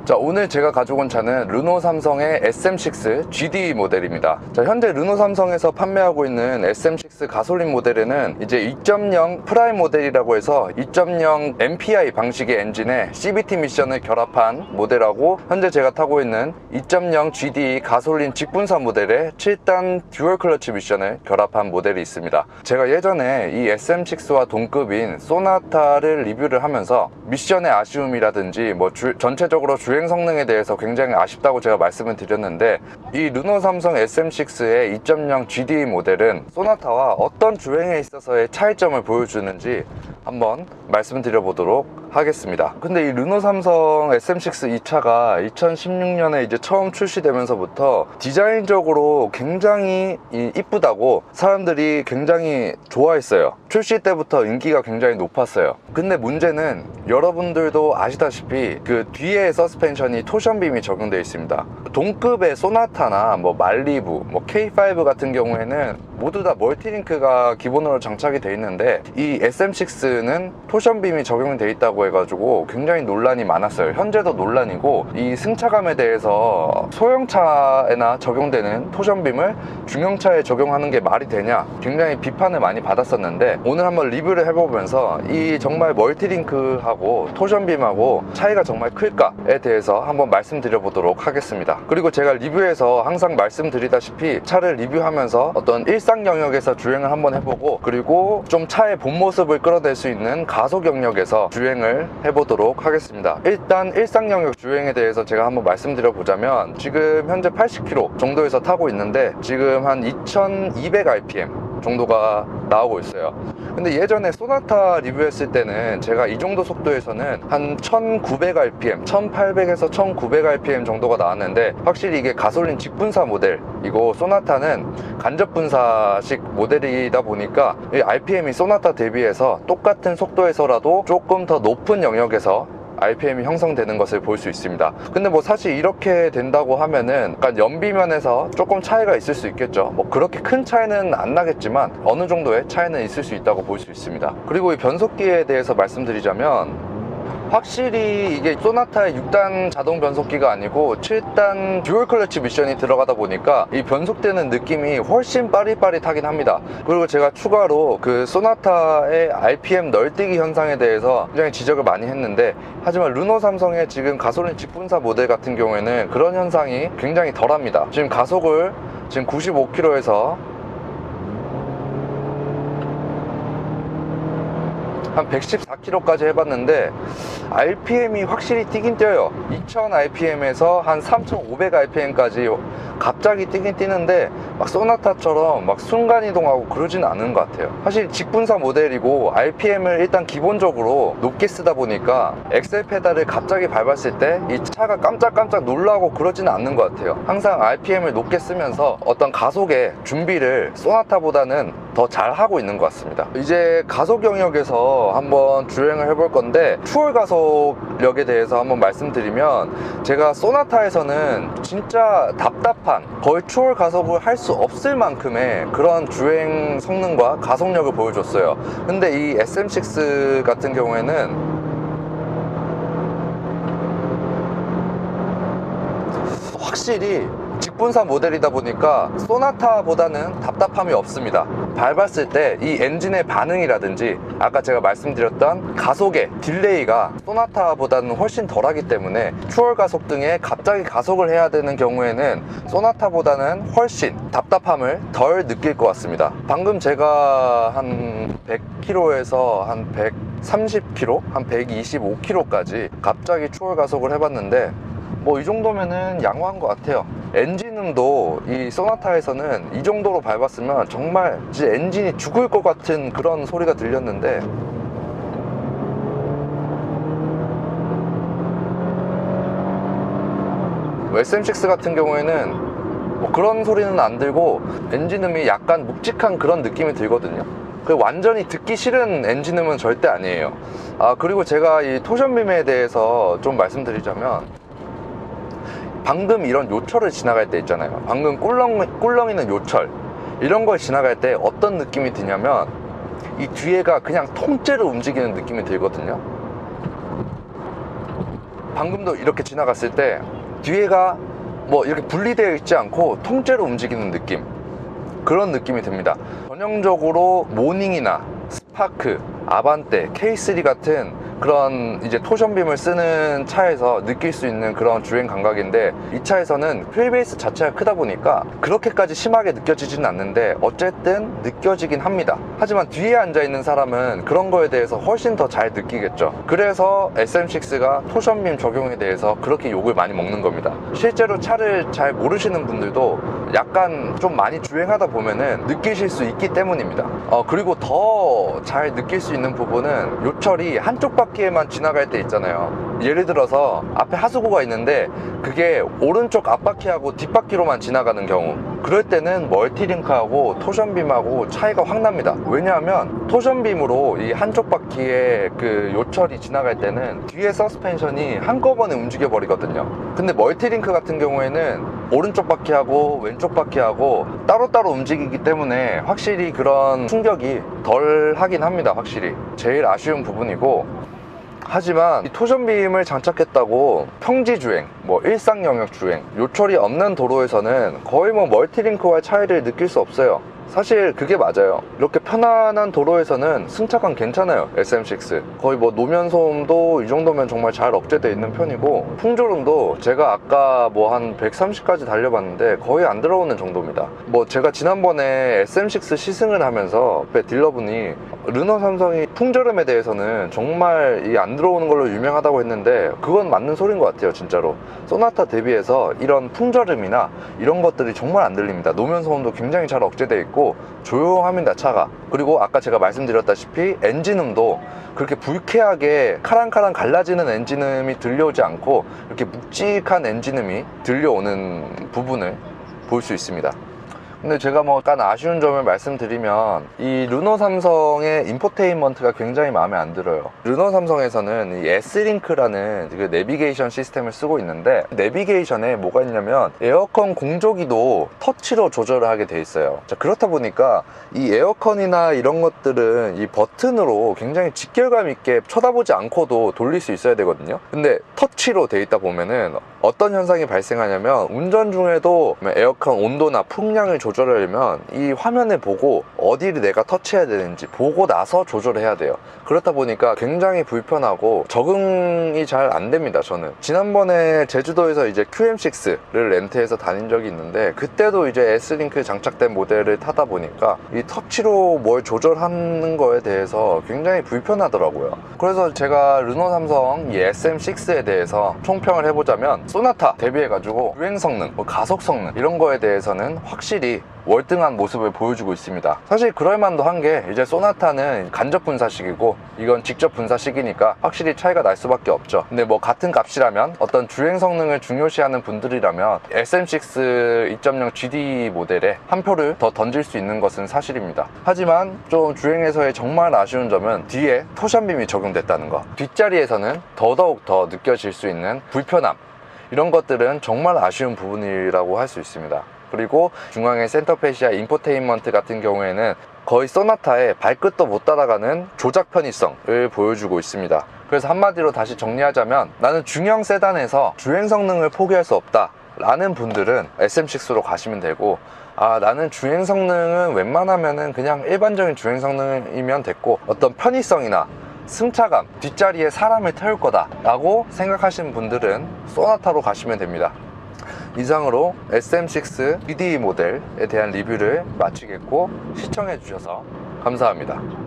자, 오늘 제가 가지고 온 차는 르노 삼성의 SM6 GD 모델입니다. 자, 현재 르노 삼성에서 판매하고 있는 SM6 가솔린 모델에는 이제 2.0 프라임 모델이라고 해서 2.0 MPI 방식의 엔진에 CVT 미션을 결합한 모델하고, 현재 제가 타고 있는 2.0 GD 가솔린 직분사 모델에 7단 듀얼 클러치 미션을 결합한 모델이 있습니다. 제가 예전에 이 SM6와 동급인 소나타를 리뷰를 하면서 미션의 아쉬움이라든지 뭐 전체적으로 주행 성능에 대해서 굉장히 아쉽다고 제가 말씀을 드렸는데, 이 르노 삼성 SM6의 2.0 GD 모델은 소나타와 어떤 주행에 있어서의 차이점을 보여주는지 한번 말씀드려 보도록 하겠습니다. 근데 이 르노 삼성 SM6 이 차가 2016년에 이제 처음 출시되면서부터 디자인적으로 굉장히 이쁘다고 사람들이 굉장히 좋아했어요. 출시 때부터 인기가 굉장히 높았어요. 근데 문제는 여러분들도 아시다시피 그 뒤에 서스펜션이 토션빔이 적용되어 있습니다. 동급의 소나타나 뭐 말리부, 뭐 K5 같은 경우에는 모두 다 멀티링크가 기본으로 장착이 되어 있는데, 이 SM6는 토션빔이 적용되어 있다고 해가지고 굉장히 논란이 많았어요. 현재도 논란이고, 이 승차감에 대해서 소형차에나 적용되는 토션빔을 중형차에 적용하는 게 말이 되냐 굉장히 비판을 많이 받았었는데, 오늘 한번 리뷰를 해보면서 이 정말 멀티링크하고 토션빔하고 차이가 정말 클까에 대해서 한번 말씀드려 보도록 하겠습니다. 그리고 제가 리뷰에서 항상 말씀드리다시피 차를 리뷰하면서 어떤 일상 영역에서 주행을 한번 해보고, 그리고 좀 차의 본 모습을 끌어낼 수 있는 가속 영역에서 주행을 해보도록 하겠습니다. 일단 일상 영역 주행에 대해서 제가 한번 말씀드려 보자면, 지금 현재 80km 정도에서 타고 있는데 지금 한 2200rpm 정도가 나오고 있어요. 근데 예전에 소나타 리뷰했을 때는 제가 이 정도 속도에서는 한 1900rpm, 1800에서 1900rpm 정도가 나왔는데, 확실히 이게 가솔린 직분사 모델이고 소나타는 간접 분사식 모델이다 보니까 이 RPM이 소나타 대비해서 똑같은 속도에서라도 조금 더 높은 영역에서 RPM이 형성되는 것을 볼 수 있습니다. 근데 뭐 사실 이렇게 된다고 하면은 약간 연비면에서 조금 차이가 있을 수 있겠죠. 뭐 그렇게 큰 차이는 안 나겠지만 어느 정도의 차이는 있을 수 있다고 볼 수 있습니다. 그리고 이 변속기에 대해서 말씀드리자면, 확실히 이게 소나타의 6단 자동 변속기가 아니고 7단 듀얼 클러치 미션이 들어가다 보니까 이 변속되는 느낌이 훨씬 빠릿빠릿하긴 합니다. 그리고 제가 추가로 그 소나타의 RPM 널뛰기 현상에 대해서 굉장히 지적을 많이 했는데, 하지만 르노 삼성의 지금 가솔린 직분사 모델 같은 경우에는 그런 현상이 굉장히 덜합니다. 지금 가속을 지금 95km에서 한 114km까지 해봤는데 RPM이 확실히 뛰긴 뛰어요. 2000rpm에서 한 3500rpm까지 갑자기 뛰긴 뛰는데 막 소나타처럼 막 순간이동하고 그러진 않은 것 같아요. 사실 직분사 모델이고 RPM을 일단 기본적으로 높게 쓰다 보니까 엑셀 페달을 갑자기 밟았을 때 이 차가 깜짝깜짝 놀라고 그러지는 않는 것 같아요. 항상 RPM을 높게 쓰면서 어떤 가속의 준비를 소나타보다는 더 잘하고 있는 것 같습니다. 이제 가속 영역에서 한번 주행을 해볼 건데, 추월 가속력에 대해서 한번 말씀드리면, 제가 소나타에서는 진짜 답답한, 거의 추월 가속을 할 수 없을 만큼의 그런 주행 성능과 가속력을 보여줬어요. 근데 이 SM6 같은 경우에는 확실히 직분사 모델이다 보니까 소나타보다는 답답함이 없습니다. 밟았을 때 이 엔진의 반응이라든지 아까 제가 말씀드렸던 가속의 딜레이가 소나타보다는 훨씬 덜하기 때문에 추월 가속 등에 갑자기 가속을 해야 되는 경우에는 소나타보다는 훨씬 답답함을 덜 느낄 것 같습니다. 방금 제가 한 100km에서 한 130km, 한 125km까지 갑자기 추월 가속을 해봤는데, 뭐 이 정도면은 양호한 것 같아요. 엔진음도 이 소나타에서는 이 정도로 밟았으면 정말 이제 엔진이 죽을 것 같은 그런 소리가 들렸는데, SM6 같은 경우에는 뭐 그런 소리는 안 들고 엔진음이 약간 묵직한 그런 느낌이 들거든요. 완전히 듣기 싫은 엔진음은 절대 아니에요. 그리고 제가 이 토션빔에 대해서 좀 말씀드리자면, 방금 이런 요철을 지나갈 때 있잖아요. 방금 꿀렁이는 요철, 이런 걸 지나갈 때 어떤 느낌이 드냐면, 이 뒤에가 그냥 통째로 움직이는 느낌이 들거든요. 방금도 이렇게 지나갔을 때 뒤에가 뭐 이렇게 분리되어 있지 않고 통째로 움직이는 느낌, 그런 느낌이 듭니다. 전형적으로 모닝이나 스파크, 아반떼, K3 같은 그런 이제 토션빔을 쓰는 차에서 느낄 수 있는 그런 주행 감각인데, 이 차에서는 휠베이스 자체가 크다 보니까 그렇게까지 심하게 느껴지진 않는데 어쨌든 느껴지긴 합니다. 하지만 뒤에 앉아있는 사람은 그런 거에 대해서 훨씬 더 잘 느끼겠죠. 그래서 SM6가 토션빔 적용에 대해서 그렇게 욕을 많이 먹는 겁니다. 실제로 차를 잘 모르시는 분들도 약간 좀 많이 주행하다 보면은 느끼실 수 있기 때문입니다. 그리고 더 잘 느낄 수 있는 부분은 요철이 한쪽 바퀴에만 지나갈 때 있잖아요. 예를 들어서 앞에 하수구가 있는데 그게 오른쪽 앞바퀴하고 뒷바퀴로만 지나가는 경우, 그럴 때는 멀티링크하고 토션빔하고 차이가 확 납니다. 왜냐하면 토션빔으로 이 한쪽 바퀴에 그 요철이 지나갈 때는 뒤에 서스펜션이 한꺼번에 움직여 버리거든요. 근데 멀티링크 같은 경우에는 오른쪽 바퀴하고 왼쪽 바퀴하고 따로따로 움직이기 때문에 확실히 그런 충격이 덜 하긴 합니다. 확실히 제일 아쉬운 부분이고, 하지만 이 토션빔을 장착했다고 평지 주행, 뭐 일상 영역 주행, 요철이 없는 도로에서는 거의 뭐 멀티링크와의 차이를 느낄 수 없어요. 사실 그게 맞아요. 이렇게 편안한 도로에서는 승차감 괜찮아요. SM6 거의 뭐 노면 소음도 이 정도면 정말 잘 억제되어 있는 편이고, 풍조름도 제가 아까 뭐 한 130까지 달려봤는데 거의 안 들어오는 정도입니다. 뭐 제가 지난번에 SM6 시승을 하면서 옆에 딜러분이 르노 삼성이 풍조름에 대해서는 정말 이 안 들어오는 걸로 유명하다고 했는데 그건 맞는 소리인 것 같아요. 진짜로 소나타 대비해서 이런 풍조름이나 이런 것들이 정말 안 들립니다. 노면 소음도 굉장히 잘 억제되어 있고 조용합니다, 차가. 그리고 아까 제가 말씀드렸다시피 엔진음도 그렇게 불쾌하게 카랑카랑 갈라지는 엔진음이 들려오지 않고 이렇게 묵직한 엔진음이 들려오는 부분을 볼 수 있습니다. 근데 제가 뭐 약간 아쉬운 점을 말씀드리면, 이 르노 삼성의 인포테인먼트가 굉장히 마음에 안 들어요. 르노 삼성에서는 이 S링크라는 그 내비게이션 시스템을 쓰고 있는데, 내비게이션에 뭐가 있냐면 에어컨 공조기도 터치로 조절을 하게 돼 있어요. 자, 그렇다 보니까 이 에어컨이나 이런 것들은 이 버튼으로 굉장히 직결감 있게 쳐다보지 않고도 돌릴 수 있어야 되거든요. 근데 터치로 돼 있다 보면은 어떤 현상이 발생하냐면, 운전 중에도 에어컨 온도나 풍량을 조절하려면 이 화면을 보고 어디를 내가 터치해야 되는지 보고 나서 조절해야 돼요. 그렇다 보니까 굉장히 불편하고 적응이 잘 안 됩니다. 저는 지난번에 제주도에서 이제 QM6를 렌트해서 다닌 적이 있는데, 그때도 이제 S링크 장착된 모델을 타다 보니까 이 터치로 뭘 조절하는 거에 대해서 굉장히 불편하더라고요. 그래서 제가 르노 삼성 이 SM6에 대해서 총평을 해보자면, 소나타 대비해가지고 주행 성능, 가속 성능 이런 거에 대해서는 확실히 월등한 모습을 보여주고 있습니다. 사실 그럴만도 한 게, 이제 소나타는 간접 분사식이고 이건 직접 분사식이니까 확실히 차이가 날 수밖에 없죠. 근데 뭐 같은 값이라면, 어떤 주행 성능을 중요시하는 분들이라면 SM6 2.0 GD 모델에 한 표를 더 던질 수 있는 것은 사실입니다. 하지만 좀 주행에서의 정말 아쉬운 점은 뒤에 토션빔이 적용됐다는 거, 뒷자리에서는 더더욱 더 느껴질 수 있는 불편함, 이런 것들은 정말 아쉬운 부분이라고 할 수 있습니다. 그리고 중앙의 센터페시아 인포테인먼트 같은 경우에는 거의 소나타의 발끝도 못 따라가는 조작 편의성을 보여주고 있습니다. 그래서 한마디로 다시 정리하자면, 나는 중형 세단에서 주행 성능을 포기할 수 없다 라는 분들은 SM6로 가시면 되고, 나는 주행 성능은 웬만하면은 그냥 일반적인 주행 성능이면 됐고, 어떤 편의성이나 승차감, 뒷자리에 사람을 태울 거다 라고 생각하시는 분들은 소나타로 가시면 됩니다. 이상으로 SM6 GD 모델에 대한 리뷰를 마치겠고, 시청해 주셔서 감사합니다.